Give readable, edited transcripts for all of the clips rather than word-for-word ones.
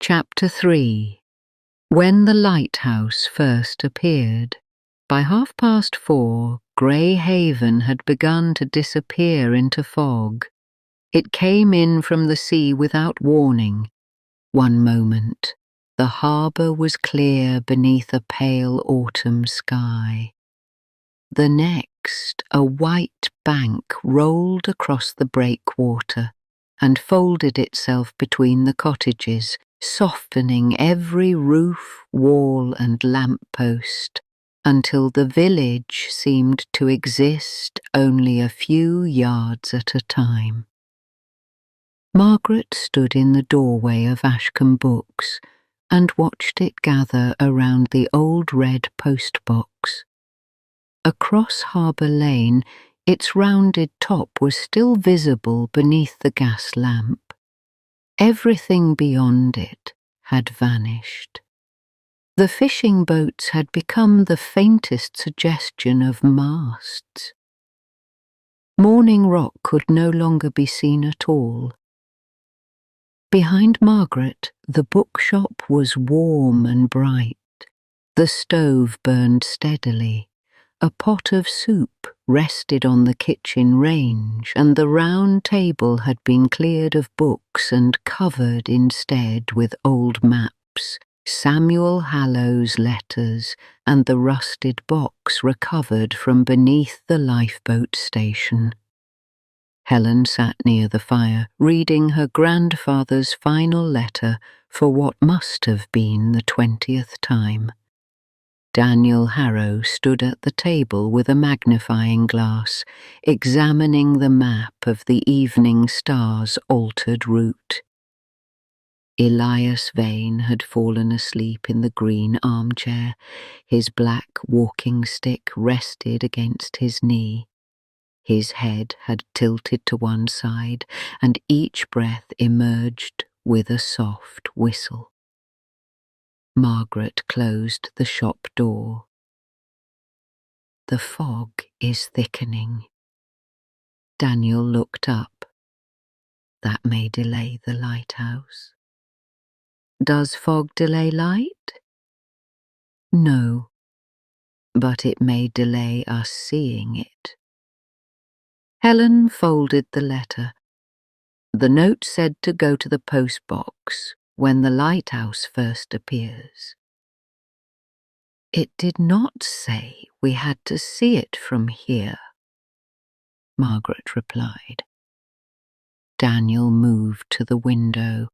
Chapter 3. When the Lighthouse First Appeared. By 4:30, Greyhaven had begun to disappear into fog. It came in from the sea without warning. One moment, the harbour was clear beneath a pale autumn sky. The next, a white bank rolled across the breakwater and folded itself between the cottages, softening every roof, wall and lamp-post, until the village seemed to exist only a few yards at a time. Margaret stood in the doorway of Ashcombe Books and watched it gather around the old red postbox. Across Harbour Lane, its rounded top was still visible beneath the gas lamp. Everything beyond it had vanished. The fishing boats had become the faintest suggestion of masts. Morning Rock could no longer be seen at all. Behind Margaret, the bookshop was warm and bright. The stove burned steadily. A pot of soup rested on the kitchen range, and the round table had been cleared of books and covered instead with old maps, Samuel Hallow's letters, and the rusted box recovered from beneath the lifeboat station. Helen sat near the fire, reading her grandfather's final letter for what must have been the 20th time. Daniel Harrow stood at the table with a magnifying glass, examining the map of the evening star's altered route. Elias Vane had fallen asleep in the green armchair. His black walking stick rested against his knee. His head had tilted to one side, and each breath emerged with a soft whistle. Margaret closed the shop door. The fog is thickening. Daniel looked up. That may delay the lighthouse. Does fog delay light? No, but it may delay us seeing it. Helen folded the letter. The note said to go to the postbox when the lighthouse first appears. It did not say we had to see it from here, Margaret replied. Daniel moved to the window.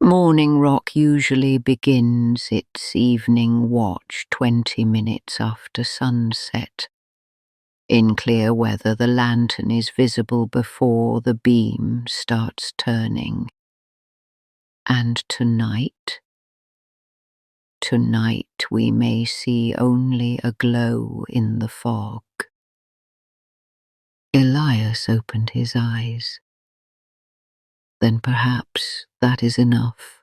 Morning Rock usually begins its evening watch 20 minutes after sunset. In clear weather, the lantern is visible before the beam starts turning. And tonight we may see only a glow in the fog. Elias opened his eyes. Then perhaps that is enough.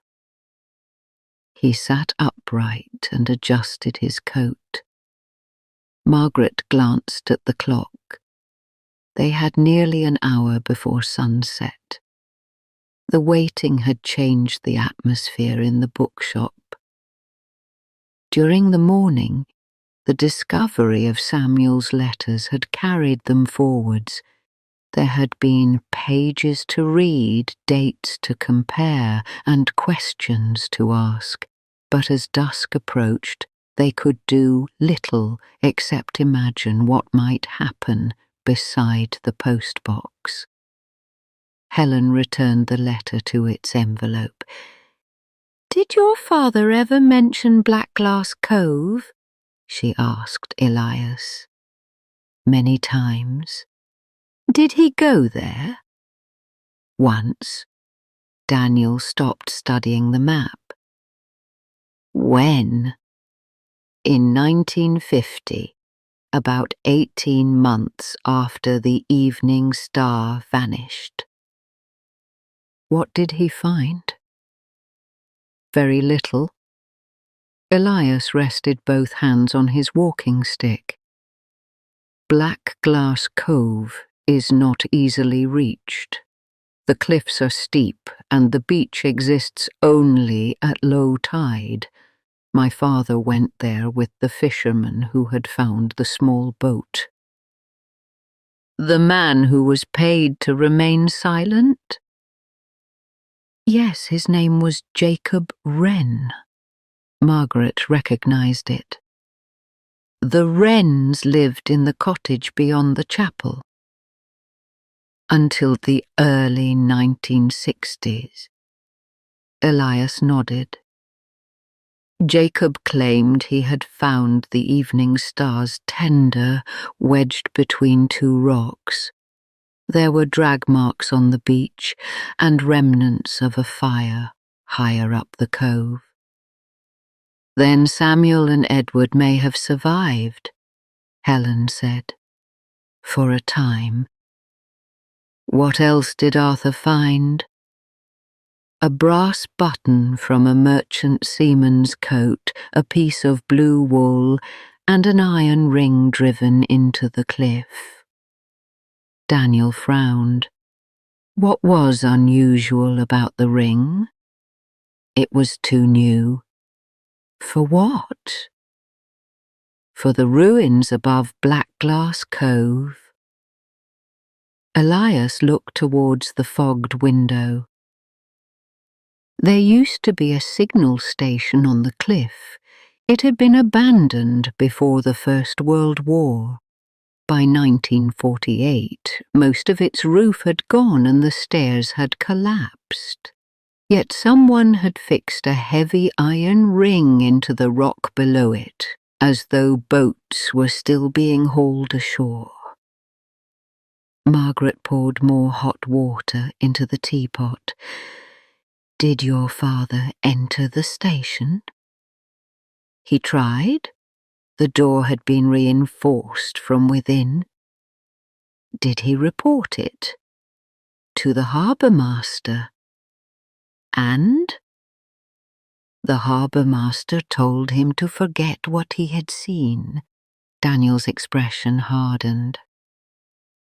He sat upright and adjusted his coat. Margaret glanced at the clock. They had nearly an hour before sunset. The waiting had changed the atmosphere in the bookshop. During the morning, the discovery of Samuel's letters had carried them forwards. There had been pages to read, dates to compare, and questions to ask, but as dusk approached, they could do little except imagine what might happen beside the postbox. Helen returned the letter to its envelope. "Did your father ever mention Blackglass Cove?" she asked Elias. "Many times." "Did he go there?" "Once." Daniel stopped studying the map. "When?" "In 1950, about 18 months after the evening star vanished." "What did he find?" "Very little." Elias rested both hands on his walking stick. Blackglass Cove is not easily reached. The cliffs are steep, and the beach exists only at low tide. My father went there with the fisherman who had found the small boat. The man who was paid to remain silent? Yes, his name was Jacob Wren. Margaret recognized it. The Wrens lived in the cottage beyond the chapel. Until the early 1960s. Elias nodded. Jacob claimed he had found the evening stars tender, wedged between two rocks. There were drag marks on the beach and remnants of a fire higher up the cove. Then Samuel and Edward may have survived, Helen said. For a time. What else did Arthur find? A brass button from a merchant seaman's coat, a piece of blue wool, and an iron ring driven into the cliff. Daniel frowned. What was unusual about the ring? It was too new. For what? For the ruins above Blackglass Cove. Elias looked towards the fogged window. There used to be a signal station on the cliff. It had been abandoned before the First World War. By 1948, most of its roof had gone and the stairs had collapsed. Yet someone had fixed a heavy iron ring into the rock below it, as though boats were still being hauled ashore. Margaret poured more hot water into the teapot. Did your father enter the station? He tried. The door had been reinforced from within. Did he report it? To the harbour master. And? The harbour master told him to forget what he had seen. Daniel's expression hardened.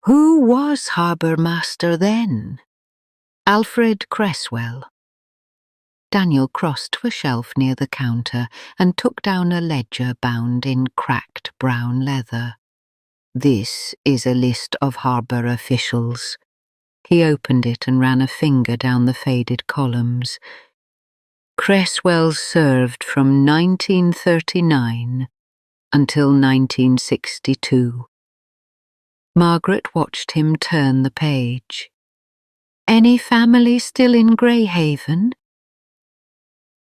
Who was harbour master then? Alfred Cresswell. Daniel crossed to a shelf near the counter and took down a ledger bound in cracked brown leather. This is a list of harbour officials. He opened it and ran a finger down the faded columns. Cresswell served from 1939 until 1962. Margaret watched him turn the page. Any family still in Greyhaven?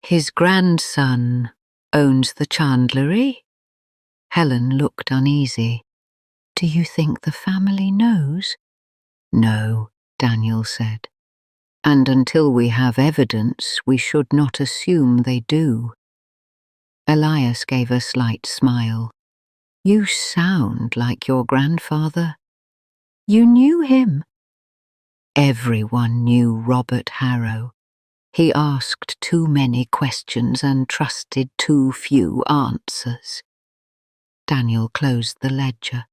His grandson owns the chandlery. Helen looked uneasy. Do you think the family knows? No, Daniel said. And until we have evidence, we should not assume they do. Elias gave a slight smile. You sound like your grandfather. You knew him. Everyone knew Robert Harrow. He asked too many questions and trusted too few answers. Daniel closed the ledger.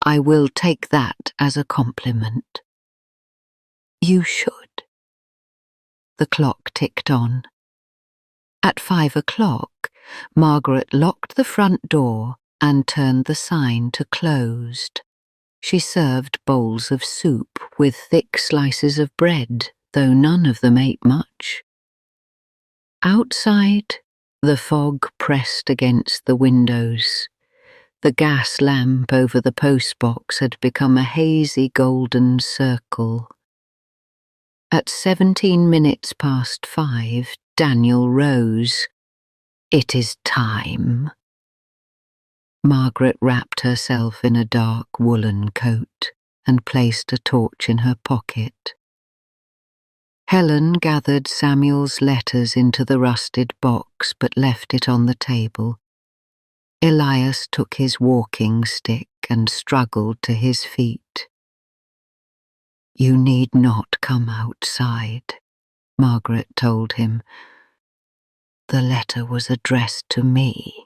I will take that as a compliment. You should. The clock ticked on. At 5 o'clock, Margaret locked the front door and turned the sign to closed. She served bowls of soup with thick slices of bread, though none of them ate much. Outside, the fog pressed against the windows. The gas lamp over the postbox had become a hazy golden circle. At 17 minutes past 5, Daniel rose. It is time. Margaret wrapped herself in a dark woolen coat and placed a torch in her pocket. Helen gathered Samuel's letters into the rusted box but left it on the table. Elias took his walking stick and struggled to his feet. You need not come outside, Margaret told him. The letter was addressed to me.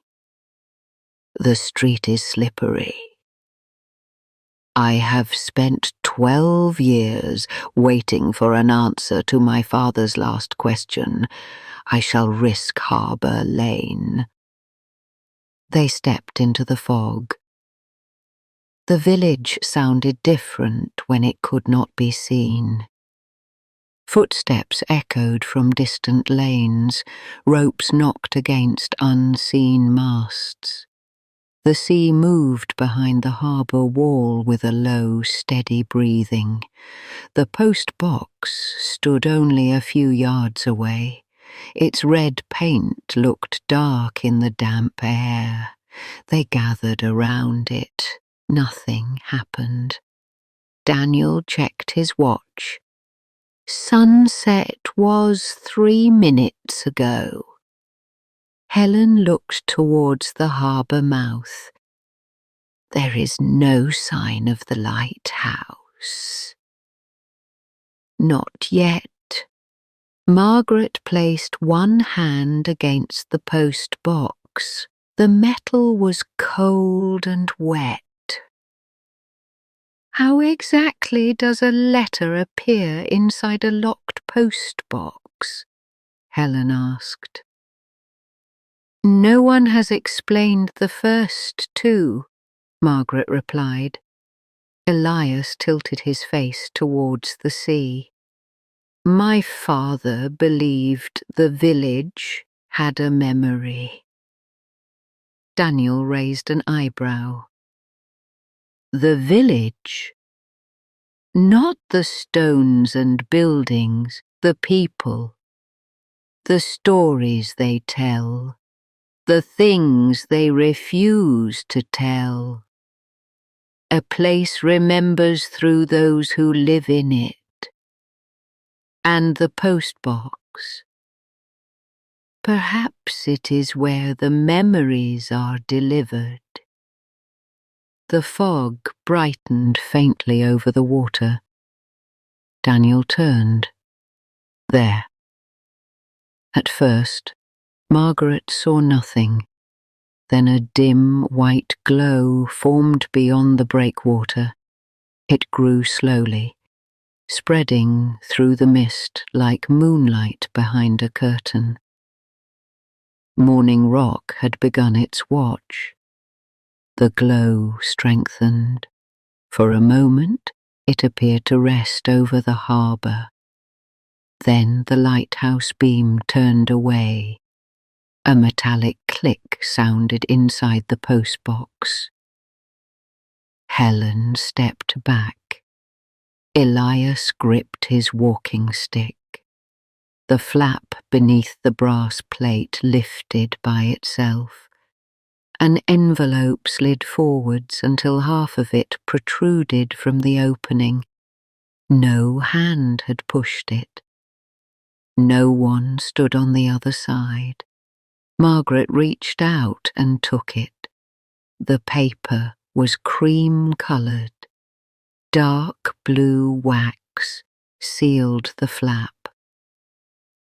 The street is slippery. I have spent 12 years waiting for an answer to my father's last question. I shall risk Harbour Lane." They stepped into the fog. The village sounded different when it could not be seen. Footsteps echoed from distant lanes, ropes knocked against unseen masts. The sea moved behind the harbour wall with a low, steady breathing. The postbox stood only a few yards away. Its red paint looked dark in the damp air. They gathered around it. Nothing happened. Daniel checked his watch. Sunset was 3 minutes ago. Helen looked towards the harbour mouth. There is no sign of the lighthouse. Not yet. Margaret placed one hand against the post box. The metal was cold and wet. How exactly does a letter appear inside a locked post box? Helen asked. No one has explained the first two, Margaret replied. Elias tilted his face towards the sea. My father believed the village had a memory. Daniel raised an eyebrow. The village? Not the stones and buildings, the people. The stories they tell. The things they refuse to tell. A place remembers through those who live in it. And the postbox. Perhaps it is where the memories are delivered. The fog brightened faintly over the water. Daniel turned. There. At first, Margaret saw nothing. Then a dim white glow formed beyond the breakwater. It grew slowly, spreading through the mist like moonlight behind a curtain. Morning Rock had begun its watch. The glow strengthened. For a moment, it appeared to rest over the harbour. Then the lighthouse beam turned away. A metallic click sounded inside the postbox. Helen stepped back. Elias gripped his walking stick. The flap beneath the brass plate lifted by itself. An envelope slid forwards until half of it protruded from the opening. No hand had pushed it. No one stood on the other side. Margaret reached out and took it. The paper was cream-coloured. Dark blue wax sealed the flap.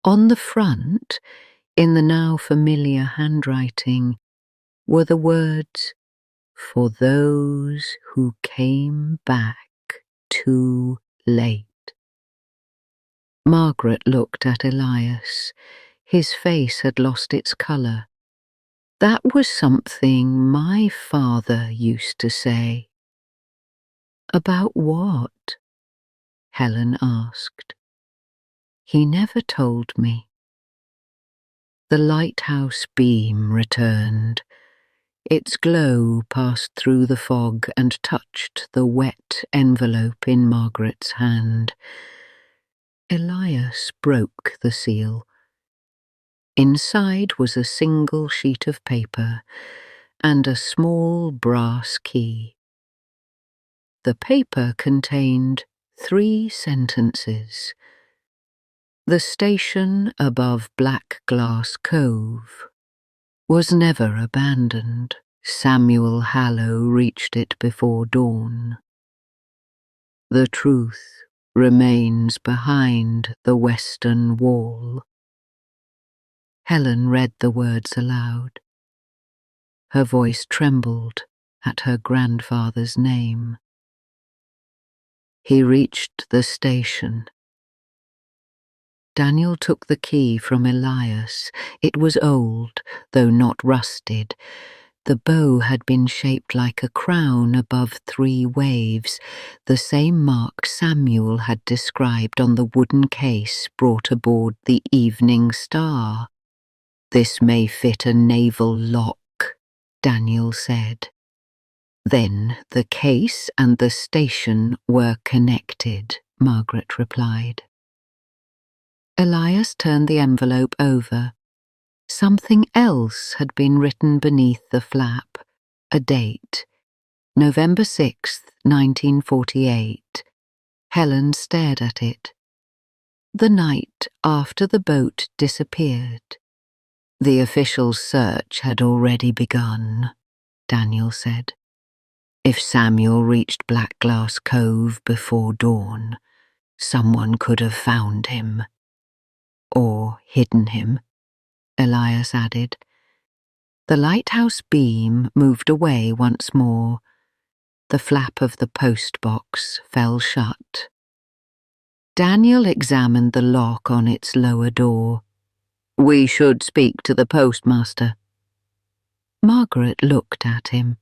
On the front, in the now familiar handwriting, were the words, "For those who came back too late." Margaret looked at Elias. His face had lost its colour. That was something my father used to say. About what? Helen asked. He never told me. The lighthouse beam returned. Its glow passed through the fog and touched the wet envelope in Margaret's hand. Elias broke the seal. Inside was a single sheet of paper and a small brass key. The paper contained 3 sentences. The station above Black Glass Cove was never abandoned. Samuel Hallow reached it before dawn. The truth remains behind the western wall. Helen read the words aloud. Her voice trembled at her grandfather's name. He reached the station. Daniel took the key from Elias. It was old, though not rusted. The bow had been shaped like a crown above 3 waves, the same mark Samuel had described on the wooden case brought aboard the Evening Star. "This may fit a naval lock," Daniel said. "Then the case and the station were connected," Margaret replied. Elias turned the envelope over. Something else had been written beneath the flap, a date, November 6th, 1948. Helen stared at it. The night after the boat disappeared. The official search had already begun, Daniel said. If Samuel reached Black Glass Cove before dawn, someone could have found him. Or hidden him, Elias added. The lighthouse beam moved away once more. The flap of the postbox fell shut. Daniel examined the lock on its lower door. "We should speak to the postmaster." Margaret looked at him.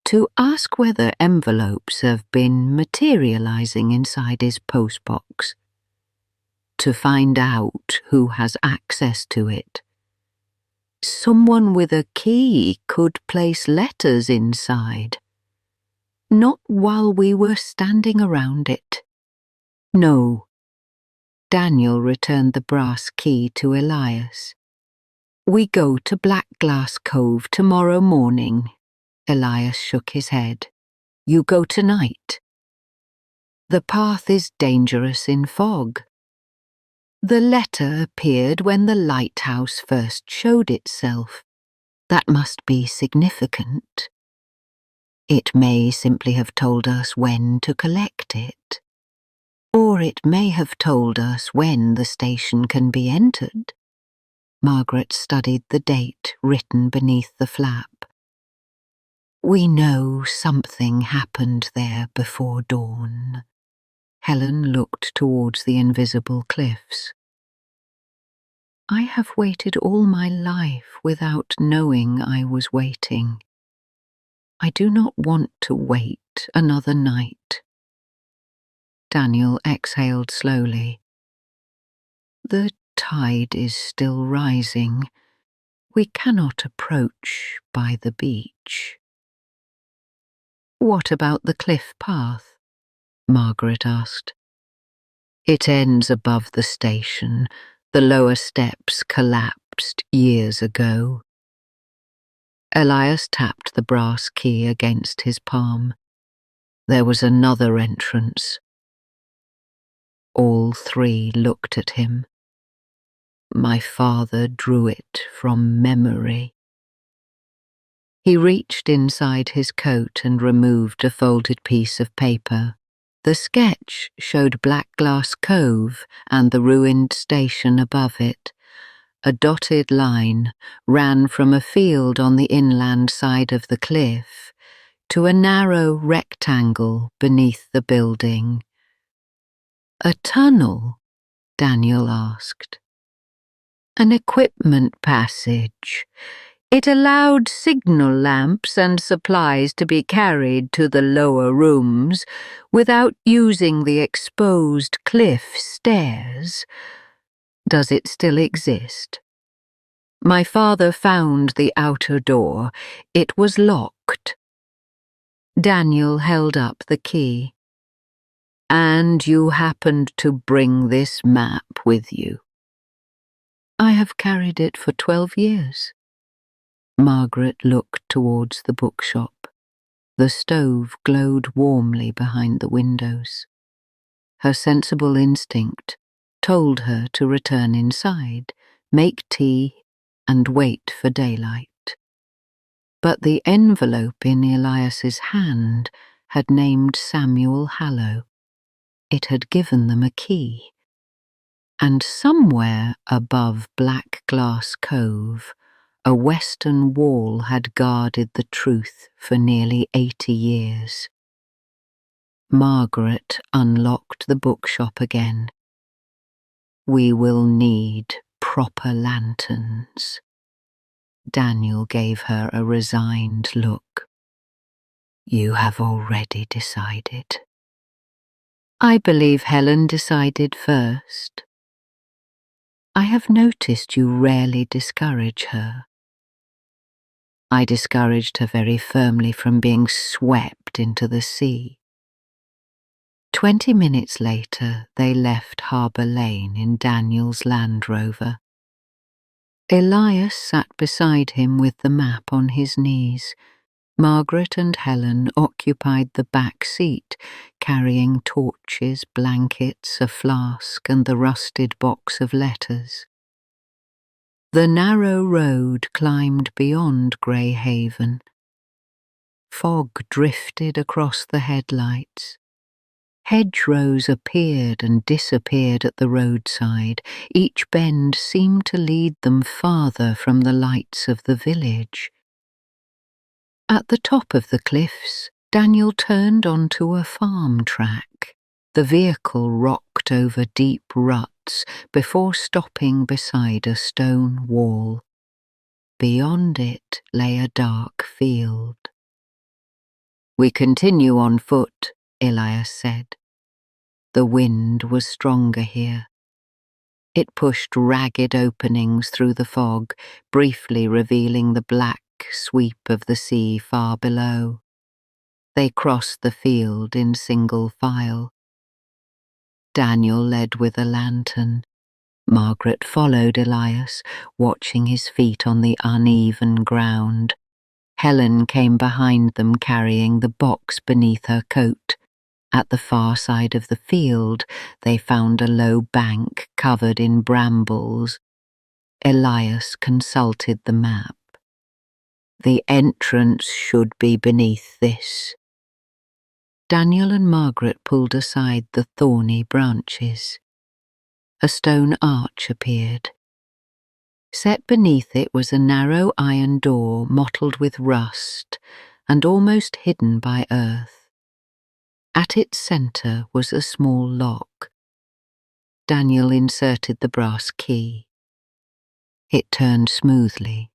"To ask whether envelopes have been materializing inside his postbox. To find out who has access to it. Someone with a key could place letters inside. Not while we were standing around it. No." Daniel returned the brass key to Elias. "We go to Black Glass Cove tomorrow morning." Elias shook his head. "You go tonight." "The path is dangerous in fog. The letter appeared when the lighthouse first showed itself. That must be significant. It may simply have told us when to collect it. Or it may have told us when the station can be entered." Margaret studied the date written beneath the flap. "We know something happened there before dawn." Helen looked towards the invisible cliffs. "I have waited all my life without knowing I was waiting. I do not want to wait another night." Daniel exhaled slowly. "The tide is still rising. We cannot approach by the beach." "What about the cliff path?" Margaret asked. "It ends above the station. The lower steps collapsed years ago." Elias tapped the brass key against his palm. There was another entrance. All 3 looked at him. "My father drew it from memory." He reached inside his coat and removed a folded piece of paper. The sketch showed Black Glass Cove and the ruined station above it. A dotted line ran from a field on the inland side of the cliff to a narrow rectangle beneath the building. "A tunnel?" Daniel asked. "An equipment passage. It allowed signal lamps and supplies to be carried to the lower rooms without using the exposed cliff stairs. Does it still exist?" "My father found the outer door. It was locked." Daniel held up the key. "And you happened to bring this map with you?" "I have carried it for 12 years. Margaret looked towards the bookshop. The stove glowed warmly behind the windows. Her sensible instinct told her to return inside, make tea, and wait for daylight. But the envelope in Elias's hand had named Samuel Hallow. It had given them a key. And somewhere above Black Glass Cove, a western wall had guarded the truth for nearly 80 years. Margaret unlocked the bookshop again. "We will need proper lanterns." Daniel gave her a resigned look. "You have already decided." "I believe Helen decided first. I have noticed you rarely discourage her." "I discouraged her very firmly from being swept into the sea." 20 minutes later, they left Harbour Lane in Daniel's Land Rover. Elias sat beside him with the map on his knees. Margaret and Helen occupied the back seat, carrying torches, blankets, a flask, and the rusted box of letters. The narrow road climbed beyond Greyhaven. Fog drifted across the headlights. Hedgerows appeared and disappeared at the roadside. Each bend seemed to lead them farther from the lights of the village. At the top of the cliffs, Daniel turned onto a farm track. The vehicle rocked over deep ruts before stopping beside a stone wall. Beyond it lay a dark field. "We continue on foot," Elias said. The wind was stronger here. It pushed ragged openings through the fog, briefly revealing the black sweep of the sea far below. They crossed the field in single file. Daniel led with a lantern. Margaret followed Elias, watching his feet on the uneven ground. Helen came behind them carrying the box beneath her coat. At the far side of the field, they found a low bank covered in brambles. Elias consulted the map. "The entrance should be beneath this." Daniel and Margaret pulled aside the thorny branches. A stone arch appeared. Set beneath it was a narrow iron door mottled with rust and almost hidden by earth. At its centre was a small lock. Daniel inserted the brass key. It turned smoothly.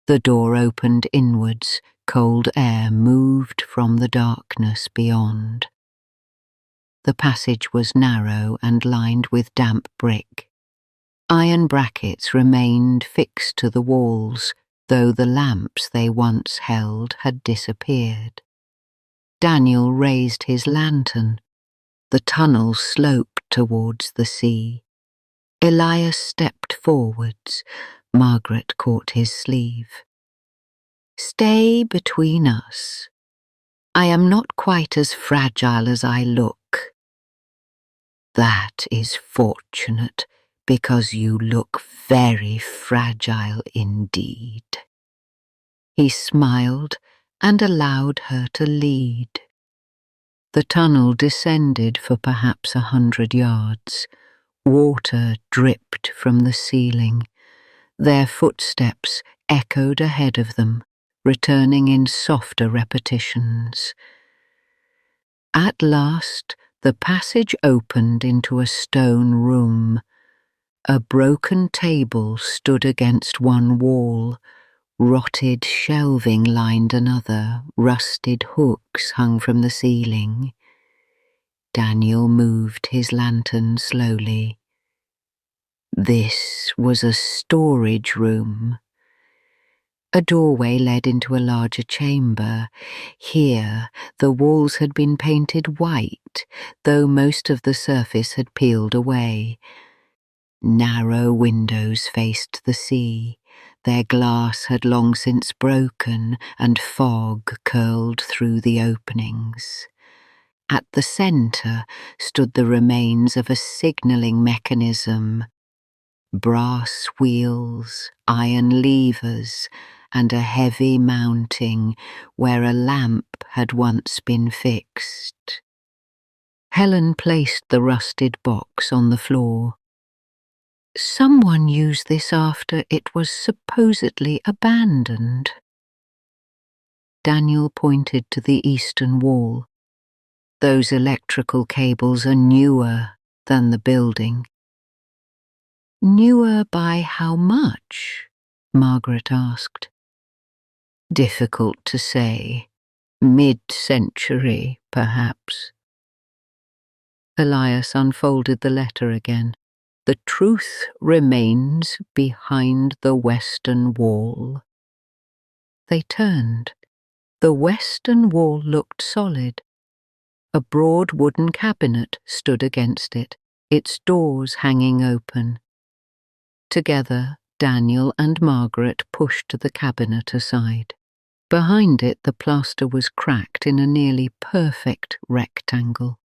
The door opened inwards. Cold air moved from the darkness beyond. The passage was narrow and lined with damp brick. Iron brackets remained fixed to the walls, though the lamps they once held had disappeared. Daniel raised his lantern. The tunnel sloped towards the sea. Elias stepped forwards. Margaret caught his sleeve. "Stay between us. I am not quite as fragile as I look." "That is fortunate, because you look very fragile indeed." He smiled and allowed her to lead. The tunnel descended for perhaps 100 yards. Water dripped from the ceiling. Their footsteps echoed ahead of them, returning in softer repetitions. At last, the passage opened into a stone room. A broken table stood against one wall. Rotted shelving lined another. Rusted hooks hung from the ceiling. Daniel moved his lantern slowly. This was a storage room. A doorway led into a larger chamber. Here, the walls had been painted white, though most of the surface had peeled away. Narrow windows faced the sea. Their glass had long since broken, and fog curled through the openings. At the centre stood the remains of a signalling mechanism. Brass wheels, iron levers, and a heavy mounting where a lamp had once been fixed. Helen placed the rusted box on the floor. Someone used this after it was supposedly abandoned. Daniel pointed to the eastern wall. Those electrical cables are newer than the building." "Newer by how much?" Margaret asked. "Difficult to say. Mid-century, perhaps." Elias unfolded the letter again. "The truth remains behind the western wall." They turned. The western wall looked solid. A broad wooden cabinet stood against it, its doors hanging open. Together, Daniel and Margaret pushed the cabinet aside. Behind it, the plaster was cracked in a nearly perfect rectangle.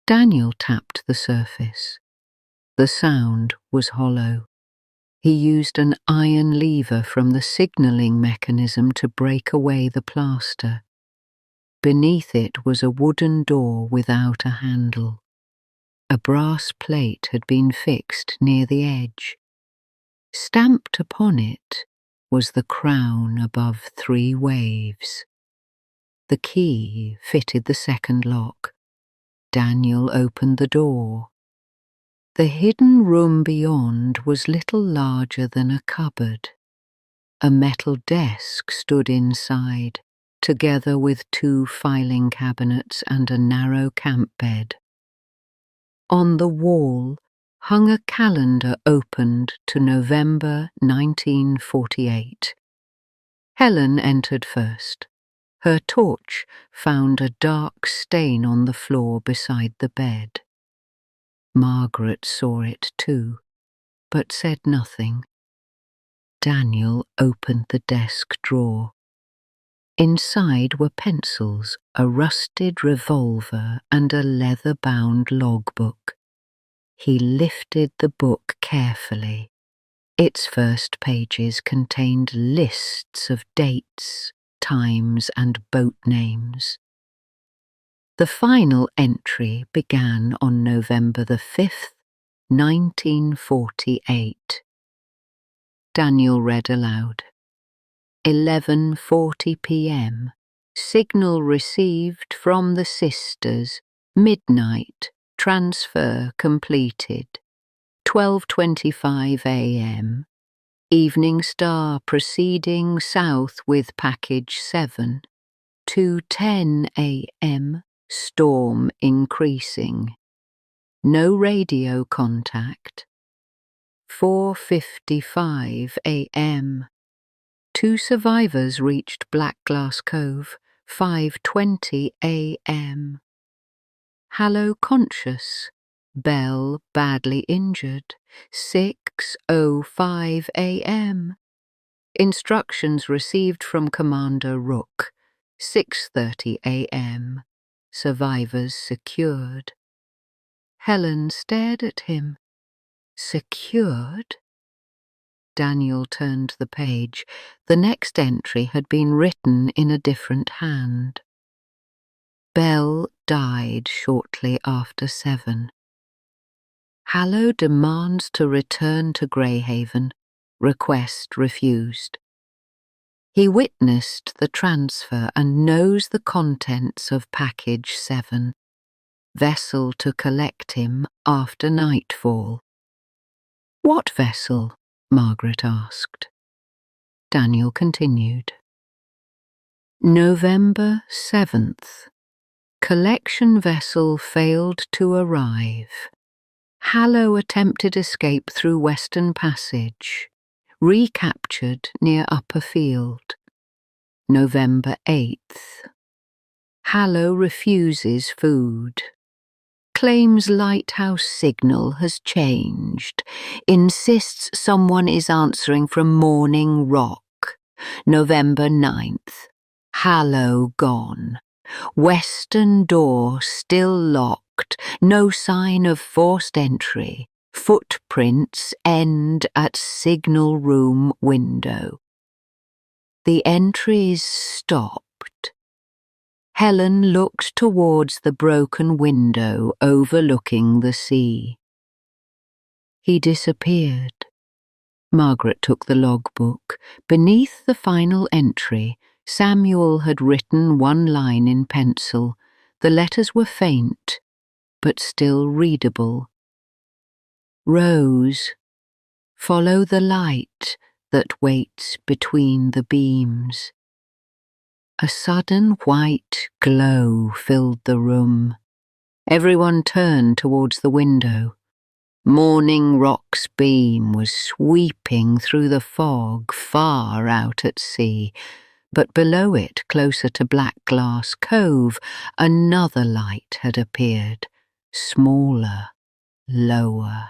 Daniel tapped the surface. The sound was hollow. He used an iron lever from the signalling mechanism to break away the plaster. Beneath it was a wooden door without a handle. A brass plate had been fixed near the edge. Stamped upon it was the crown above 3 waves. The key fitted the second lock. Daniel opened the door. The hidden room beyond was little larger than a cupboard. A metal desk stood inside, together with 2 filing cabinets and a narrow camp bed. On the wall hung a calendar opened to November 1948. Helen entered first. Her torch found a dark stain on the floor beside the bed. Margaret saw it too, but said nothing. Daniel opened the desk drawer. Inside were pencils, a rusted revolver, and a leather-bound logbook. He lifted the book carefully. Its first pages contained lists of dates, times, and boat names. The final entry began on November the 5th, 1948. Daniel read aloud. 11:40 p.m. Signal received from the sisters. Midnight. Transfer completed. 12:25 a.m. Evening Star proceeding south with package 7. 2:10 a.m. Storm increasing. No radio contact. 4:55 a.m. 2 survivors reached Black Glass Cove. 5:20 a.m. Hallow conscious. Bell badly injured. 6:05 a.m. Instructions received from Commander Rook. 6:30 a.m. Survivors secured. Helen stared at him. Secured? Daniel turned the page. The next entry had been written in a different hand. Bell died shortly after 7. Hallow demands to return to Greyhaven. Request refused. He witnessed the transfer and knows the contents of package 7. Vessel to collect him after nightfall. What vessel? Margaret asked. Daniel continued. November 7th. Collection vessel failed to arrive. Hallow attempted escape through Western Passage. Recaptured near Upper Field. November 8th. Hallow refuses food. Claims lighthouse signal has changed. Insists someone is answering from Morning Rock. November 9th. Hallow gone. Western door still locked. No sign of forced entry. Footprints end at signal room window. The entries stopped. Helen looked towards the broken window overlooking the sea. He disappeared. Margaret took the logbook. Beneath the final entry, Samuel had written one line in pencil. The letters were faint, but still readable. Rose, follow the light that waits between the beams. A sudden white glow filled the room. Everyone turned towards the window. Morning Rock's beam was sweeping through the fog far out at sea, but below it, closer to Black Glass Cove, another light had appeared, smaller, lower.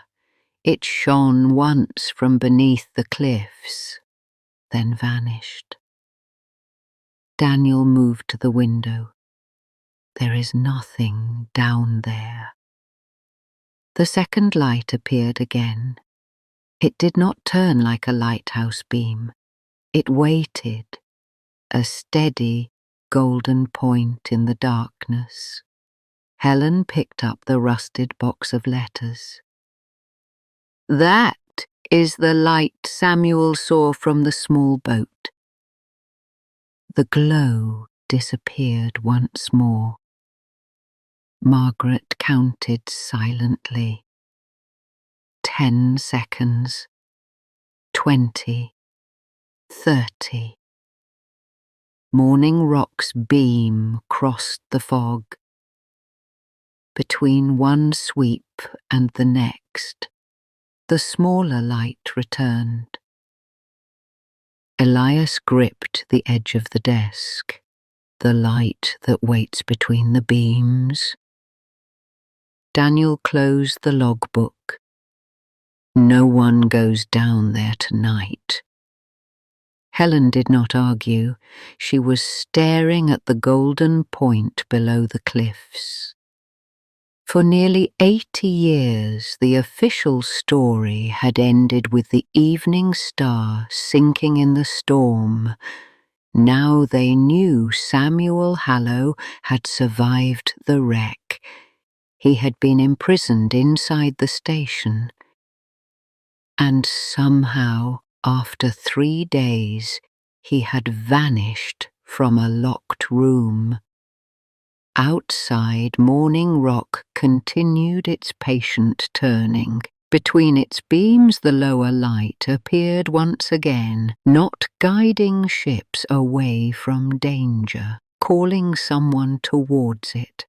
It shone once from beneath the cliffs, then vanished. Daniel moved to the window. There is nothing down there. The second light appeared again. It did not turn like a lighthouse beam. It waited, a steady, golden point in the darkness. Helen picked up the rusted box of letters. That is the light Samuel saw from the small boat. The glow disappeared once more. Margaret counted silently. 10 seconds, 20, 30. Morning Rock's beam crossed the fog. Between one sweep and the next, the smaller light returned. Elias gripped the edge of the desk, the light that waits between the beams. Daniel closed the logbook. No one goes down there tonight. Helen did not argue. She was staring at the golden point below the cliffs. For nearly 80 years, the official story had ended with the evening star sinking in the storm. Now they knew Samuel Hallow had survived the wreck. He had been imprisoned inside the station. And somehow, after 3 days, he had vanished from a locked room. Outside, Morning Rock continued its patient turning. Between its beams, the lower light appeared once again, not guiding ships away from danger, calling someone towards it.